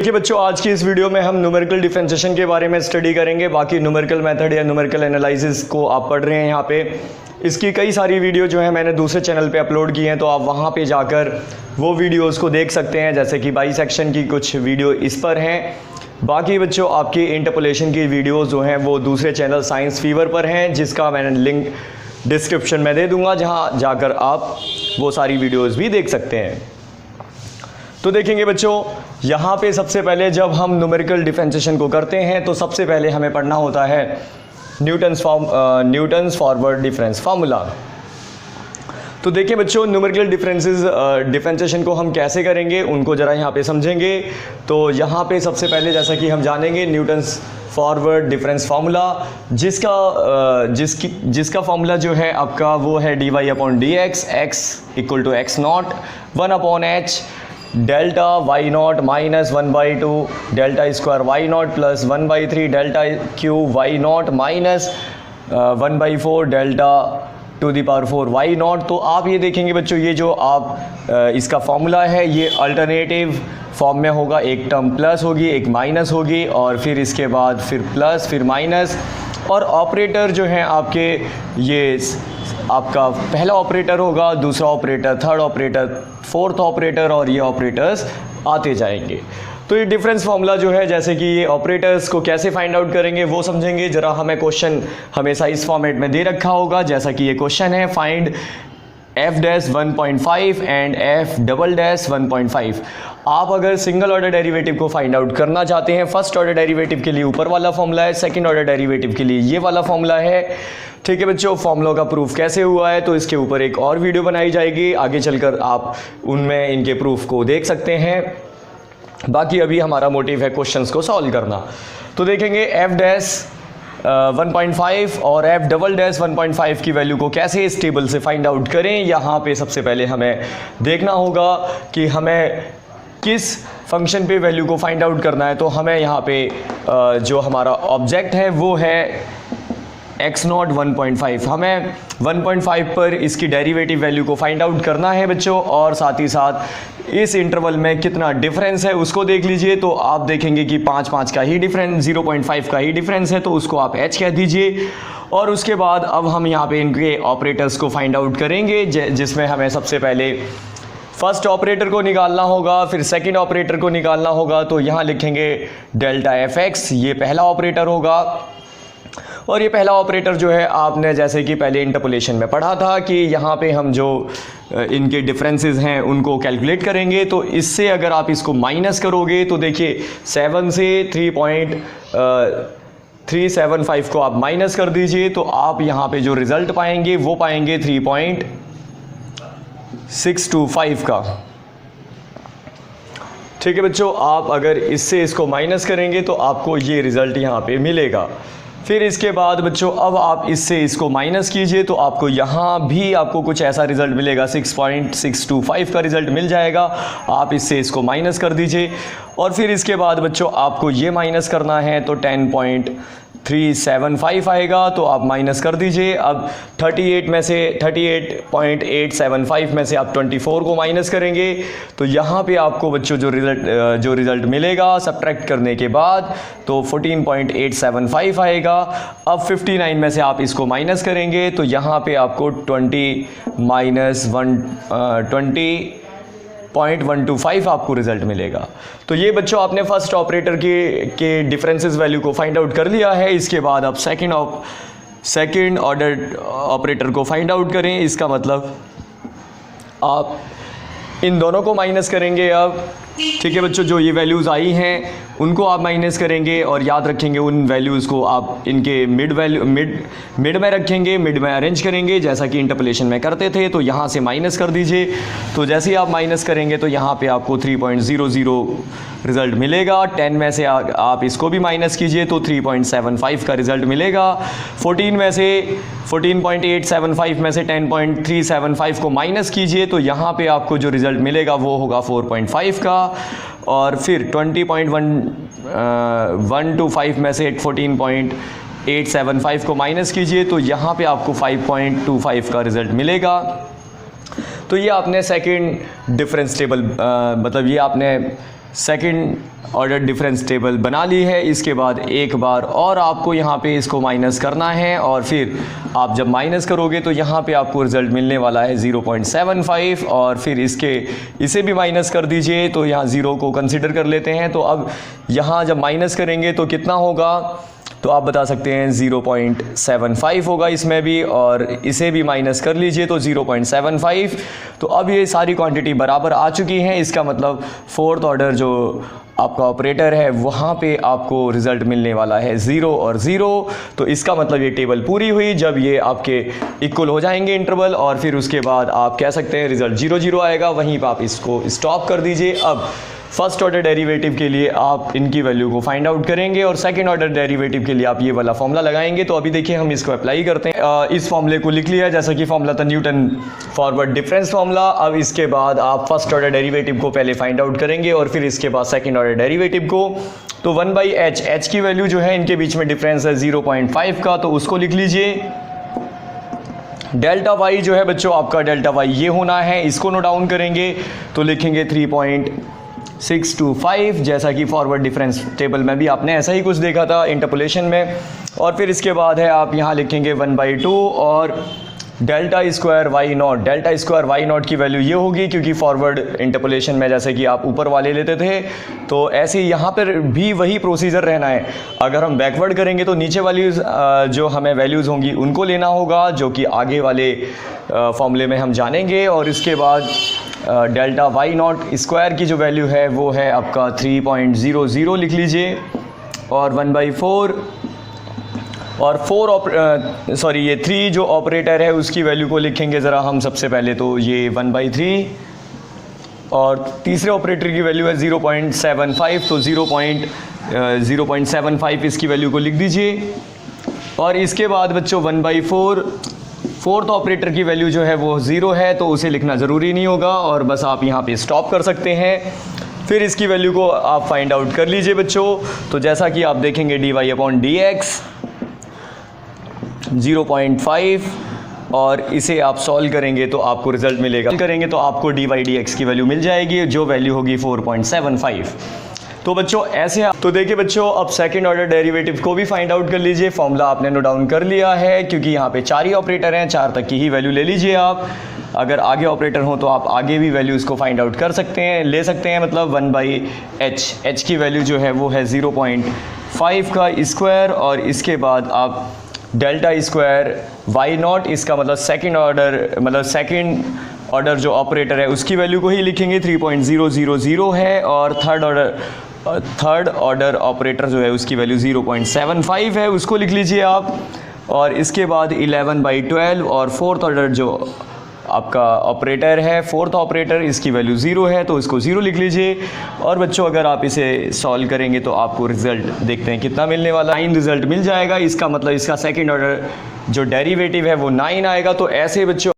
देखिए बच्चों, आज की इस वीडियो में हम न्यूमेरिकल डिफरेंशिएशन के बारे में स्टडी करेंगे। बाकी न्यूमेरिकल मेथड या न्यूमेरिकल एनालिसिस को आप पढ़ रहे हैं यहाँ पे, इसकी कई सारी वीडियो जो है मैंने दूसरे चैनल पे अपलोड की हैं, तो आप वहाँ पे जाकर वो वीडियोस को देख सकते हैं। जैसे कि बाइसेक्शन की कुछ वीडियो इस पर हैं। बाकी बच्चों, आपकी इंटरपोलेशन की वीडियोस जो हैं वो दूसरे चैनल साइंस फीवर पर हैं, जिसका मैंने लिंक डिस्क्रिप्शन में दे दूँगा, जहाँ जाकर आप वो सारी वीडियोज़ भी देख सकते हैं। तो देखेंगे बच्चों, यहाँ पे सबसे पहले जब हम न्यूमेरिकल डिफरेंशिएशन को करते हैं तो सबसे पहले हमें पढ़ना होता है न्यूटन्स फॉरवर्ड डिफरेंस फार्मूला। तो देखिए बच्चों, न्यूमेरिकल डिफरेंशिएशन को हम कैसे करेंगे उनको ज़रा यहाँ पे समझेंगे। तो यहाँ पे सबसे पहले जैसा कि हम जानेंगे न्यूटन्स फॉरवर्ड डिफरेंस फार्मूला, जिसका फार्मूला जो है आपका वो है dy/dx, x equal to x0 1/h delta y0 minus 1/2 delta square y0 plus 1/3 delta cube y0 minus 1/4 delta to the power 4 y0। तो आप ये देखेंगे बच्चों, ये जो आप इसका फॉर्मूला है ये अल्टरनेटिव फॉर्म में होगा। एक टर्म प्लस होगी, एक माइनस होगी, और फिर इसके बाद फिर प्लस, फिर माइनस, और ऑपरेटर जो है आपके ये आपका पहला ऑपरेटर होगा, दूसरा operator, third operator, fourth operator, और ये ऑपरेटर्स आते जाएंगे। तो ये डिफरेंस फार्मूला जो है, जैसे कि ये ऑपरेटर्स को कैसे फाइंड आउट करेंगे वो समझेंगे। ज़रा हमें क्वेश्चन हमेशा इस फॉर्मेट में दे रखा होगा, जैसा कि ये क्वेश्चन है, फाइंड f' 1.5 एंड f" 1.5। आप अगर सिंगल ऑर्डर डेरिवेटिव को फाइंड आउट करना चाहते हैं, फर्स्ट ऑर्डर डेरिवेटिव के लिए ऊपर वाला फॉर्मूला है, सेकंड ऑर्डर डेरिवेटिव के लिए ये वाला फॉर्मूला है। ठीक है बच्चों, फॉर्मूलों का प्रूफ कैसे हुआ है तो इसके ऊपर एक और वीडियो बनाई जाएगी, आगे चलकर आप उनमें इनके प्रूफ को देख सकते हैं। बाकी अभी हमारा मोटिव है क्वेश्चंस को सॉल्व करना। तो देखेंगे f' 1.5 और f" 1.5 की वैल्यू को कैसे इस टेबल से फाइंड आउट करें। यहाँ पे सबसे पहले हमें देखना होगा कि हमें किस फंक्शन पे वैल्यू को फाइंड आउट करना है। तो हमें यहाँ पे जो हमारा ऑब्जेक्ट है वो है x0 1.5। हमें 1.5 पर इसकी डेरिवेटिव वैल्यू को फाइंड आउट करना है बच्चों, और साथ ही साथ इस इंटरवल में कितना डिफरेंस है उसको देख लीजिए। तो आप देखेंगे कि 5 का ही डिफरेंस, 0.5 का ही डिफरेंस है, तो उसको आप h कह दीजिए। और उसके बाद अब हम यहाँ पे इनके ऑपरेटर्स को फाइंड आउट करेंगे, जिसमें हमें सबसे पहले फर्स्ट ऑपरेटर को निकालना होगा, फिर सेकंड ऑपरेटर को निकालना होगा। तो यहाँ लिखेंगे डेल्टा fx, ये पहला ऑपरेटर होगा। और ये पहला ऑपरेटर जो है आपने जैसे कि पहले इंटरपोलेशन में पढ़ा था कि यहाँ पे हम जो इनके डिफरेंसेस हैं उनको कैलकुलेट करेंगे। तो इससे अगर आप इसको माइनस करोगे तो देखिए 7 से 3.375 को आप माइनस कर दीजिए, तो आप यहाँ पे जो रिज़ल्ट पाएंगे वो पाएंगे 3.625 का। ठीक है बच्चों, आप अगर इससे इसको माइनस करेंगे तो आपको ये रिज़ल्ट यहाँ पे मिलेगा। फिर इसके बाद बच्चों अब आप इससे इसको माइनस कीजिए तो आपको यहाँ भी आपको कुछ ऐसा रिज़ल्ट मिलेगा, 6.625 का रिज़ल्ट मिल जाएगा। आप इससे इसको माइनस कर दीजिए, और फिर इसके बाद बच्चों आपको ये माइनस करना है तो 10.375 आएगा, तो आप माइनस कर दीजिए। अब 38.875 में से आप 24 को माइनस करेंगे तो यहाँ पे आपको बच्चों जो रिज़ल्ट मिलेगा सब्ट्रैक्ट करने के बाद तो 14.875 आएगा। अब 59 में से आप इसको माइनस करेंगे तो यहाँ पे आपको 20.125 आपको रिजल्ट मिलेगा। तो ये बच्चों आपने फर्स्ट ऑपरेटर के डिफरेंसेस वैल्यू को फाइंड आउट कर लिया है। इसके बाद आप सेकंड ऑर्डर ऑपरेटर को फाइंड आउट करें। इसका मतलब आप इन दोनों को माइनस करेंगे अब। ठीक है बच्चों, जो ये वैल्यूज़ आई हैं उनको आप माइनस करेंगे, और याद रखेंगे उन वैल्यूज़ को आप इनके मिड में रखेंगे, मिड में अरेंज करेंगे जैसा कि इंटरपोलेशन में करते थे। तो यहाँ से माइनस कर दीजिए, तो जैसे ही आप माइनस करेंगे तो यहाँ पे आपको 3.00 रिज़ल्ट मिलेगा। 10 में से आप इसको भी माइनस कीजिए तो 3.75 का रिज़ल्ट मिलेगा। 14.875 में से 10.375 को माइनस कीजिए तो यहाँ पे आपको जो रिज़ल्ट मिलेगा वो होगा 4.5 का। और फिर 20.125 में से 14.875 को माइनस कीजिए तो यहाँ पे आपको 5.25 का रिज़ल्ट मिलेगा। तो ये आपने सेकंड डिफरेंस टेबल मतलब ये आपने सेकंड ऑर्डर डिफरेंस टेबल बना ली है। इसके बाद एक बार और आपको यहाँ पे इसको माइनस करना है और फिर आप जब माइनस करोगे तो यहाँ पे आपको रिज़ल्ट मिलने वाला है 0.75 और फिर इसे भी माइनस कर दीजिए। तो यहाँ 0 को कंसिडर कर लेते हैं। तो अब यहाँ जब माइनस करेंगे तो कितना होगा, तो आप बता सकते हैं 0.75 होगा इसमें भी, और इसे भी माइनस कर लीजिए तो 0.75। तो अब ये सारी क्वांटिटी बराबर आ चुकी हैं। इसका मतलब फोर्थ ऑर्डर जो आपका ऑपरेटर है वहाँ पे आपको रिज़ल्ट मिलने वाला है 0 और 0। तो इसका मतलब ये टेबल पूरी हुई जब ये आपके इक्वल हो जाएंगे इंटरवल, और फिर उसके बाद आप कह सकते हैं रिज़ल्ट 0 0 आएगा। वहीं पर आप इसको स्टॉप कर दीजिए। अब फर्स्ट ऑर्डर डेरिवेटिव के लिए आप इनकी वैल्यू को फाइंड आउट करेंगे और सेकंड ऑर्डर डेरिवेटिव के लिए आप ये वाला फॉर्मूला लगाएंगे। तो अभी देखिए हम इसको अप्लाई करते हैं। इस फॉर्मूले को लिख लिया जैसा कि फॉर्मूला था न्यूटन फॉरवर्ड डिफरेंस फॉर्मूला। अब इसके बाद आप फर्स्ट ऑर्डर डेरिवेटिव को पहले फाइंड आउट करेंगे और फिर इसके बाद सेकंड ऑर्डर डेरिवेटिव को। तो 1/h, h की वैल्यू जो है इनके बीच में डिफरेंस है 0.5 का, तो उसको लिख लीजिए। डेल्टा y जो है बच्चों आपका डेल्टा y ये होना है, इसको नोट डाउन करेंगे तो लिखेंगे 3.625 जैसा कि फॉरवर्ड डिफरेंस टेबल में भी आपने ऐसा ही कुछ देखा था इंटरपोलेशन में। और फिर इसके बाद है आप यहाँ लिखेंगे 1/2 और delta square Y naught. Delta square Y naught की वैल्यू ये होगी क्योंकि फॉरवर्ड इंटरपोलेशन में जैसे कि आप ऊपर वाले लेते थे तो ऐसे यहाँ पर भी वही प्रोसीजर रहना है। अगर हम बैकवर्ड करेंगे तो नीचे वाली जो हमें वैल्यूज़ होंगी उनको लेना होगा, जो कि आगे वाले फॉर्मूले में हम जानेंगे। और इसके बाद डेल्टा वाई नॉट स्क्वायर की जो वैल्यू है वो है आपका 3.00 लिख लीजिए, और 1/4 और 3 जो ऑपरेटर है उसकी वैल्यू को लिखेंगे ज़रा हम सबसे पहले। तो ये 1/3 और तीसरे ऑपरेटर की वैल्यू है 0.75, तो 0.75 इसकी वैल्यू को लिख दीजिए। और इसके बाद बच्चों 1/4 फोर्थ ऑपरेटर की वैल्यू जो है वो 0 है, तो उसे लिखना ज़रूरी नहीं होगा और बस आप यहाँ पे स्टॉप कर सकते हैं। फिर इसकी वैल्यू को आप फाइंड आउट कर लीजिए बच्चों। तो जैसा कि आप देखेंगे dy/dx 0.5 और इसे आप सॉल्व करेंगे तो आपको रिजल्ट मिलेगा। करेंगे तो आपको dy/dx की वैल्यू मिल जाएगी जो वैल्यू होगी 4.75। तो बच्चों ऐसे तो देखिए बच्चों अब सेकंड ऑर्डर डेरिवेटिव को भी फाइंड आउट कर लीजिए। फॉर्मूला आपने नोट डाउन कर लिया है क्योंकि यहाँ पे 4 ही ऑपरेटर हैं, 4 तक की ही वैल्यू ले लीजिए आप। अगर आगे ऑपरेटर हो तो आप आगे भी वैल्यूज़ को फाइंड आउट कर सकते हैं, ले सकते हैं। मतलब 1/h, h की वैल्यू जो है वो है 0.5 का स्क्वायर, और इसके बाद आप डेल्टा स्क्वायर वाई नॉट, इसका मतलब सेकंड ऑर्डर जो ऑपरेटर है उसकी वैल्यू को ही लिखेंगे 3.000 है, और थर्ड ऑर्डर ऑपरेटर जो है उसकी वैल्यू 0.75 है, उसको लिख लीजिए आप। और इसके बाद 11/12 और फोर्थ ऑर्डर जो आपका ऑपरेटर है, फोर्थ ऑपरेटर, इसकी वैल्यू 0 है तो इसको 0 लिख लीजिए। और बच्चों अगर आप इसे सॉल्व करेंगे तो आपको रिजल्ट देखते हैं कितना मिलने वाला है। 9 रिजल्ट मिल जाएगा। इसका मतलब इसका सेकंड ऑर्डर जो डेरिवेटिव है वो 9 आएगा। तो ऐसे बच्चों